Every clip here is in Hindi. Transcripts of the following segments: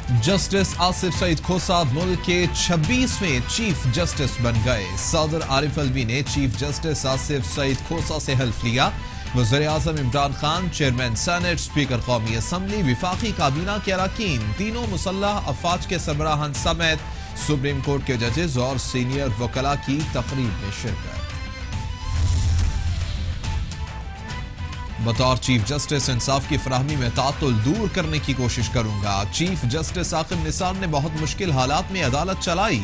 जस्टिस आसिफ सईद खोसा मुल्क के 26वें चीफ जस्टिस बन गए। सदर आरिफ अलवी ने चीफ जस्टिस आसिफ सईद खोसा से हल्फ लिया। वज़ीर-ए-आज़म Imran Khan, chairman senate, speaker कौमी असम्बली, विफाकी काबीना के अरकान, तीनों मुसल्लह अफवाज के सरबराहान समेत सुप्रीम कोर्ट के जजेस और सीनियर वकला की तकरीब में शिरकत। बतौर चीफ जस्टिस इंसाफ की फराहमी में तातुल दूर करने की कोशिश करूंगा। चीफ जस्टिस आकिब निसार ने बहुत मुश्किल हालात में अदालत चलाई।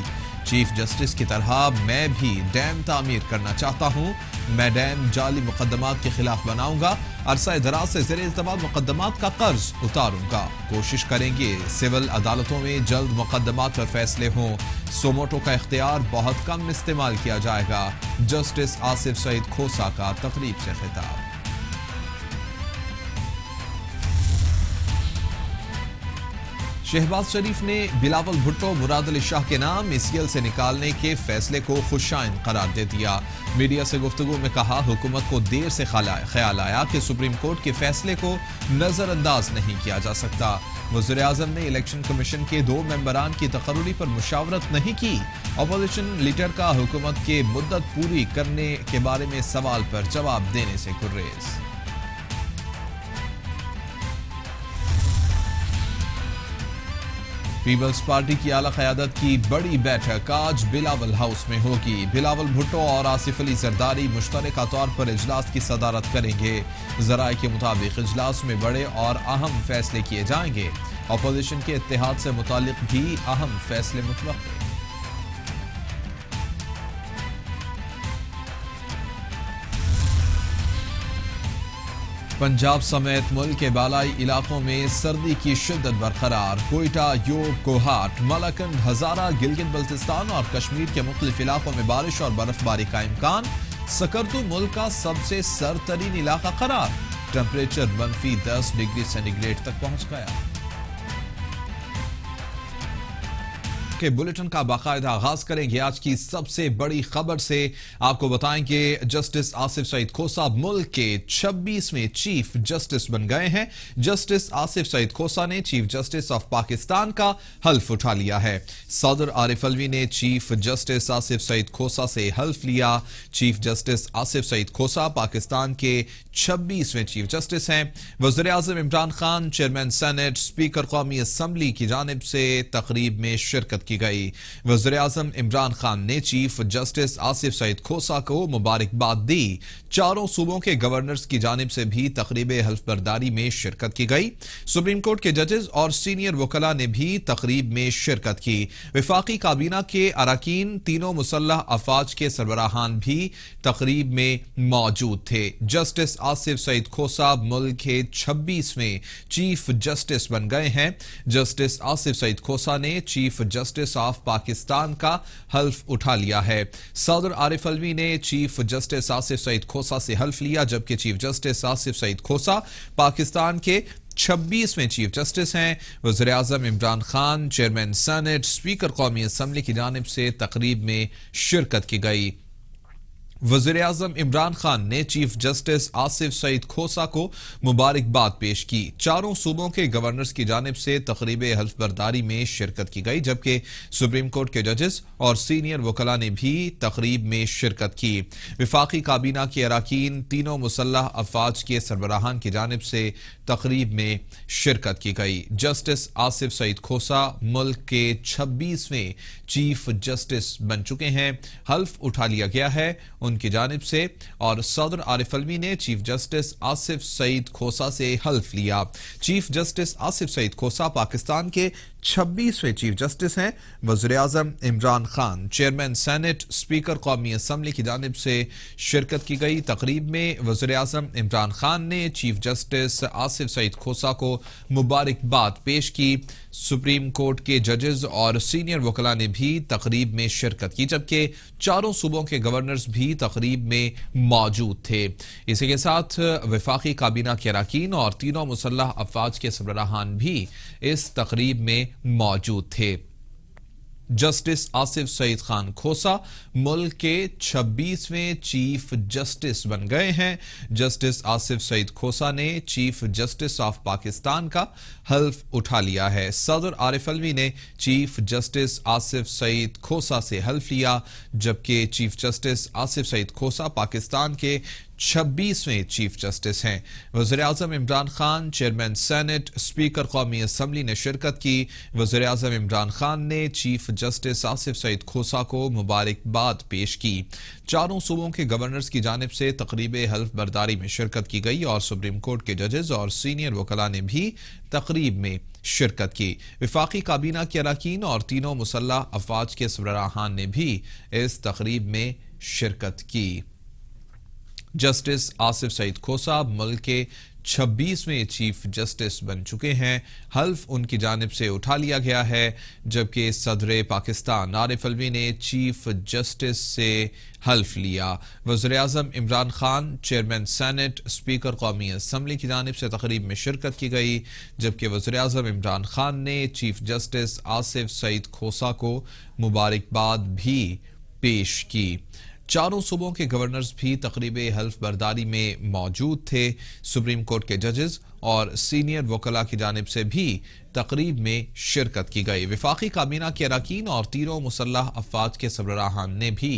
चीफ जस्टिस की तरह मैं भी डैम तामीर करना चाहता हूं। मैं डैम जाली मुकदमात के खिलाफ बनाऊंगा। अरसा दराज से ज़ेर इल्तमास मुकदमात का कर्ज उतारूंगा। कोशिश करेंगे सिविल अदालतों में जल्द मुकदमात पर फैसले हों। सोमोटो का इख्तियार बहुत कम इस्तेमाल किया जाएगा। जस्टिस आसिफ सईद खोसा का तकरीब से खिताब। शहबाज शरीफ ने बिलावल भुट्टो, मुराद अली शाह के नाम ECL से निकालने के फैसले को खुशाइन करार दे दिया। मीडिया से गुफ्तगू में कहा, हुकूमत को देर से ख्याल आया कि सुप्रीम कोर्ट के फैसले को नजरअंदाज नहीं किया जा सकता। वज़ीर-ए-आज़म ने इलेक्शन कमीशन के 2 मेंबरान की तकर्री पर मुशावरत नहीं की। अपोजिशन लीडर का हुकूमत के मुद्दत पूरी करने के बारे में सवाल पर जवाब देने से गुर्रेज। पीपल्स पार्टी की आला क़यादत की बड़ी बैठक आज बिलावल हाउस में होगी। बिलावल भुट्टो और आसिफ अली जरदारी मुश्तरका तौर पर इजलास की सदारत करेंगे। ज़राए के मुताबिक इजलास में बड़े और अहम फैसले किए जाएंगे। अपोजिशन के इत्तेहाद से मुतालिक भी अहम फैसले मुतवक्किल। पंजाब समेत मुल्क के बालाई इलाकों में सर्दी की शिद्दत बरकरार। कोयटा, योब, कोहाट, मलाकंड, हजारा, गिलगित बल्तिस्तान और कश्मीर के मुख्तलिफ इलाकों में बारिश और बर्फबारी का इम्कान। सकरतू मुल्क का सबसे सर्दतरीन इलाका करार। टेम्परेचर -10 डिग्री सेंटीग्रेड तक पहुंच गया। के बुलेटिन का बाकायदा आगाज करेंगे आज की सबसे बड़ी खबर से। आपको बताएंगे जस्टिस आसिफ सईद खोसा मुल्क के 26वें चीफ जस्टिस बन गए हैं। जस्टिस आसिफ सईद खोसा ने चीफ जस्टिस ऑफ पाकिस्तान का हल्फ उठा लिया है। सदर आरिफ अलवी ने चीफ जस्टिस आसिफ सईद खोसा से हल्फ लिया। चीफ जस्टिस आसिफ सईद खोसा पाकिस्तान के 26वें चीफ जस्टिस हैं। वज़ीर-ए-आज़म Imran Khan, chairman senate, speaker कौमी असम्बली की जानिब से तकरीब में शिरकत की गई। वज़ीर-ए-आज़म इमरान खान ने चीफ जस्टिस आसिफ सईद खोसा को मुबारकबाद दी। चारों सूबों के गवर्नर्स की जानिब से भी तकरीब हल्फबरदारी में शिरकत की गई। सुप्रीम कोर्ट के जजेस और सीनियर वकला ने भी तकरीब में शिरकत की। विफाकी काबीना के अरकान, तीनों मुसल्लह अफवाज के सरबराहान भी तकरीब में मौजूद थे। जस्टिस आसिफ सईद खोसा मुल्क के 26वें चीफ जस्टिस बन गए हैं। जस्टिस आसिफ सईद खोसा ने चीफ जस्टिस ऑफ पाकिस्तान का हल्फ उठा लिया है। सदर आरिफ अलवी ने चीफ जस्टिस आसिफ सईद खोसा से हल्फ लिया, जबकि चीफ जस्टिस आसिफ सईद खोसा पाकिस्तान के 26वें चीफ जस्टिस हैं। वज़ीर-ए-आज़म Imran Khan, chairman senate, speaker कौमी असम्बली की जानिब से तकरीब में शिरकत की गई। वज़ीर-ए-आज़म इमरान खान ने चीफ जस्टिस आसिफ सईद खोसा को मुबारकबाद पेश की। चारों सूबों के गवर्नर्स की जानिब से तकरीब हल्फबरदारी में शिरकत की गई, जबकि सुप्रीम कोर्ट के जजेस और सीनियर वकला ने भी तकरीब में शिरकत की। विफाकी काबीना के अरकान, तीनों मुसल्लह अफवाज के सरबराहान की जानिब से तकरीब में शिरकत की गई। जस्टिस आसिफ सईद खोसा मुल्क के 26वें चीफ जस्टिस बन चुके हैं। हल्फ उठा लिया गया है उनकी जानिब से और सदर आरिफ अलवी ने चीफ जस्टिस आसिफ सईद खोसा से हल्फ लिया। चीफ जस्टिस आसिफ सईद खोसा पाकिस्तान के 26वें चीफ जस्टिस हैं। वज़ीर-ए-आज़म Imran Khan, chairman senate, speaker कौमी असम्बली की जानिब से शिरकत की गई। तकरीब में वज़ीर-ए-आज़म इमरान खान ने चीफ जस्टिस आसिफ सईद खोसा को मुबारकबाद पेश की। सुप्रीम कोर्ट के जजेस और सीनियर वकला ने भी तकरीब में शिरकत की, जबकि चारों सूबों के गवर्नर्स भी तकरीब में मौजूद थे। इसी के साथ वफाकी काबीना के अरकान और तीनों मुसल्लह अफवाज के सरबराहान भी इस तकरीब में मौजूद थे। जस्टिस आसिफ सईद खान खोसा मुल्क के 26वें चीफ जस्टिस बन गए हैं। जस्टिस आसिफ सईद खोसा ने चीफ जस्टिस ऑफ पाकिस्तान का हल्फ उठा लिया है। सदर आरिफ अलवी ने चीफ जस्टिस आसिफ सईद खोसा से हल्फ लिया, जबकि चीफ जस्टिस आसिफ सईद खोसा पाकिस्तान के 26वें चीफ जस्टिस हैं। वज़ीर-ए-आज़म Imran Khan, chairman senate, speaker कौमी असम्बली ने शिरकत की। वज़ीर-ए-आज़म इमरान खान ने चीफ जस्टिस आसिफ सईद खोसा को मुबारकबाद पेश की। चारों सूबों के गवर्नर्स की जानिब से तकरीब हल्फ बर्दारी में शिरकत की गई और सुप्रीम कोर्ट के जजेस और सीनियर वकला ने भी तकरीब में शिरकत की। विफाकी काबीना के अरकान और तीनों मुसल्लह अफवाज के सरबराहान ने भी इस तकरीब में शिरकत की। जस्टिस आसिफ सईद खोसा मुल्क के 26वें चीफ जस्टिस बन चुके हैं। हल्फ उनकी जानिब से उठा लिया गया है, जबकि सदर पाकिस्तान आरिफ अलवी ने चीफ जस्टिस से हल्फ लिया। वज़ीर-ए-आज़म Imran Khan, chairman senate, speaker कौमी असम्बली की जानिब से तकरीब में शिरकत की गई, जबकि वज़ीर-ए-आज़म इमरान खान ने चीफ जस्टिस आसिफ सईद खोसा को मुबारकबाद भी पेश की। चारों सूबों के गवर्नर्स भी तकरीब हल्फ बर्दारी में मौजूद थे। सुप्रीम कोर्ट के जजेस और सीनियर वकला की जानिब से भी तकरीब में शिरकत की गई। विफाकी काबीना के अरकान और तीनों मुसल्लह अफवाज के सरबराहान ने भी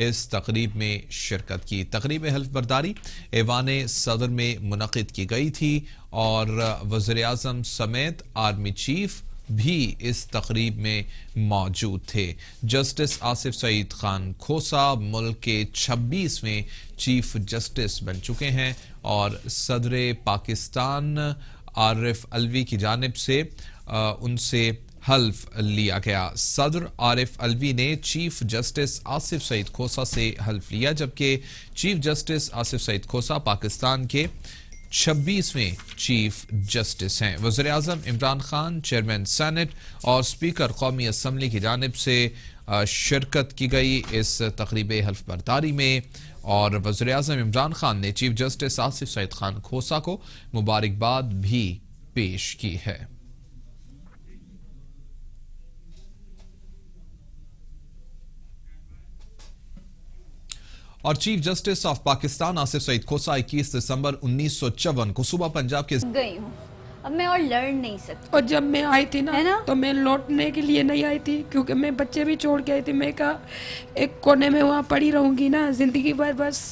इस तकरीब में शिरकत की। तकरीब हल्फ बर्दारी ऐवान सदर में मुनक़िद की गई थी और वज़ीर-ए-आज़म समेत आर्मी चीफ भी इस तकरीब में मौजूद थे। जस्टिस आसिफ सईद खान खोसा मुल्क के 26वें चीफ जस्टिस बन चुके हैं और सदर पाकिस्तान आरिफ अलवी की जानिब से उनसे हल्फ लिया गया। सदर आरिफ अलवी ने चीफ जस्टिस आसिफ सईद खोसा से हल्फ लिया, जबकि चीफ जस्टिस आसिफ सईद खोसा पाकिस्तान के 26वें चीफ जस्टिस हैं। वज़ीर-ए-आज़म इमरान खान, चेयरमैन सेनेट और स्पीकर कौमी असम्बली की जानिब से शिरकत की गई इस तकरीब हल्फ बर्दारी में और वज़ीर-ए-आज़म इमरान खान ने चीफ जस्टिस आसिफ सईद खान खोसा को मुबारकबाद भी पेश की है। और chief justice of Pakistan Asif Saeed Khosa 21 दिसंबर 1954 को सुबह पंजाब के गई हूँ। अब मैं और लड़ नहीं सकती। और जब मैं आई थी ना तो मैं लौटने के लिए नहीं आई थी, क्योंकि मैं बच्चे भी छोड़ के आई थी। मैं कहा एक कोने में वहाँ पड़ी रहूंगी ना जिंदगी भर बस।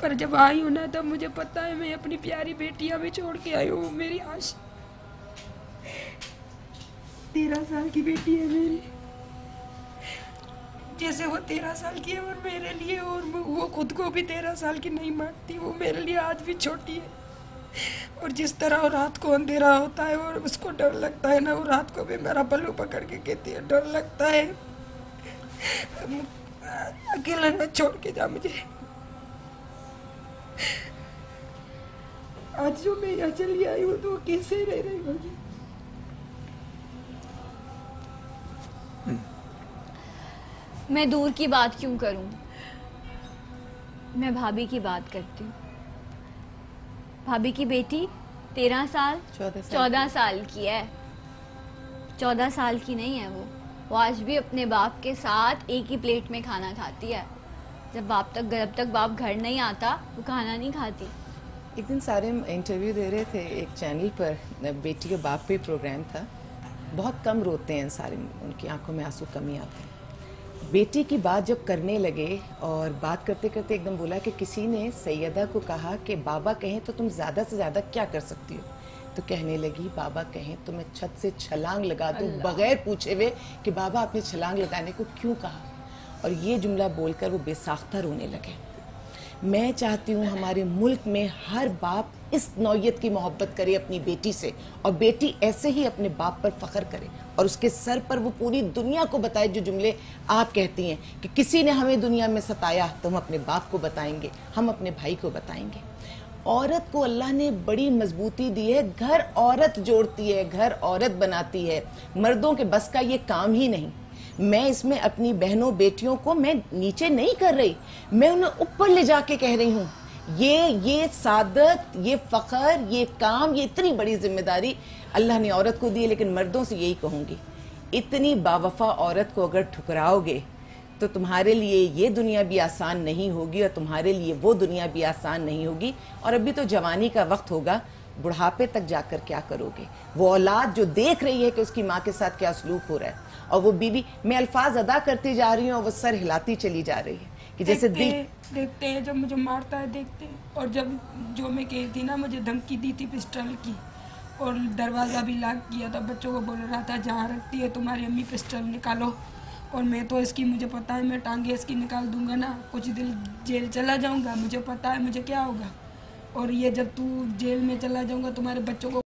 पर जब आई हूँ ना तब मुझे पता है मैं अपनी प्यारी बेटियां भी छोड़ के आई हूँ। मेरी आश 13 साल की बेटी है मेरी, जैसे वो 13 साल की है और मेरे लिए, और वो खुद को भी 13 साल की नहीं मानती। वो मेरे लिए आज भी छोटी है। और जिस तरह रात को अंधेरा होता है और उसको डर लगता है ना, वो रात को भी मेरा पल्लू पकड़ के कहती है डर लगता है, अकेला न छोड़ के जा मुझे। आज जो मैं यहाँ चली आई हूँ तो कैसे रह रही होगी। मैं दूर की बात क्यों करूं, मैं भाभी की बात करती हूँ। भाभी की बेटी 14 साल की है। 14 साल की नहीं है वो आज भी अपने बाप के साथ एक ही प्लेट में खाना खाती है। जब तक बाप घर नहीं आता वो खाना नहीं खाती। एक दिन सारे इंटरव्यू दे रहे थे एक चैनल पर, बेटी के बाप पे प्रोग्राम था। बहुत कम रोते हैं सारे, उनकी आंखों में आंसू कम ही आते हैं। बेटी की बात जब करने लगे और बात करते करते एकदम बोला कि किसी ने सैयदा को कहा कि बाबा कहें तो तुम ज़्यादा से ज़्यादा क्या कर सकती हो, तो कहने लगी बाबा कहें तो मैं छत से छलांग लगा दूं बगैर पूछे हुए कि बाबा आपने छलांग लगाने को क्यों कहा। और ये जुमला बोलकर वो बेसाख्ता रोने लगे। मैं चाहती हूँ हमारे मुल्क में हर बाप इस नौयत की मोहब्बत करे अपनी बेटी से, और बेटी ऐसे ही अपने बाप पर फख्र करे और उसके सर पर वो पूरी दुनिया को बताए जो जुमले आप कहती हैं कि किसी ने हमें दुनिया में सताया तो हम अपने बाप को बताएंगे, हम अपने भाई को बताएंगे। औरत को अल्लाह ने बड़ी मजबूती दी है। घर औरत जोड़ती है, घर औरत बनाती है, मर्दों के बस का ये काम ही नहीं। मैं इसमें अपनी बहनों बेटियों को मैं नीचे नहीं कर रही, मैं उन्हें ऊपर ले जाके कह रही हूँ ये सादत, ये फख्र, ये काम, ये इतनी बड़ी जिम्मेदारी अल्लाह ने औरत को दी है। लेकिन मर्दों से यही कहूँगी, इतनी बावफा औरत को अगर ठुकराओगे तो तुम्हारे लिए ये दुनिया भी आसान नहीं होगी और तुम्हारे लिए वो दुनिया भी आसान नहीं होगी। और अभी तो जवानी का वक्त होगा, बुढ़ापे तक जाकर क्या करोगे? वो औलाद जो देख रही है कि उसकी माँ के साथ क्या सलूक हो रहा है, और वो बीवी, मैं अल्फाज अदा करती जा रही हूँ और वो सर हिलाती चली जा रही है कि जैसे देखते हैं जब मुझे मारता है, देखते हैं। और जब जो मैं कही थी ना, मुझे धमकी दी थी पिस्टल की, और दरवाज़ा भी लॉक किया था, बच्चों को बोल रहा था जहाँ रखती है तुम्हारी अम्मी पिस्टल निकालो। और मैं तो इसकी, मुझे पता है मैं टांगे इसकी निकाल दूंगा ना, कुछ दिन जेल चला जाऊंगा, मुझे पता है मुझे क्या होगा। और ये जब तू जेल में चला जाऊंगा तुम्हारे बच्चों को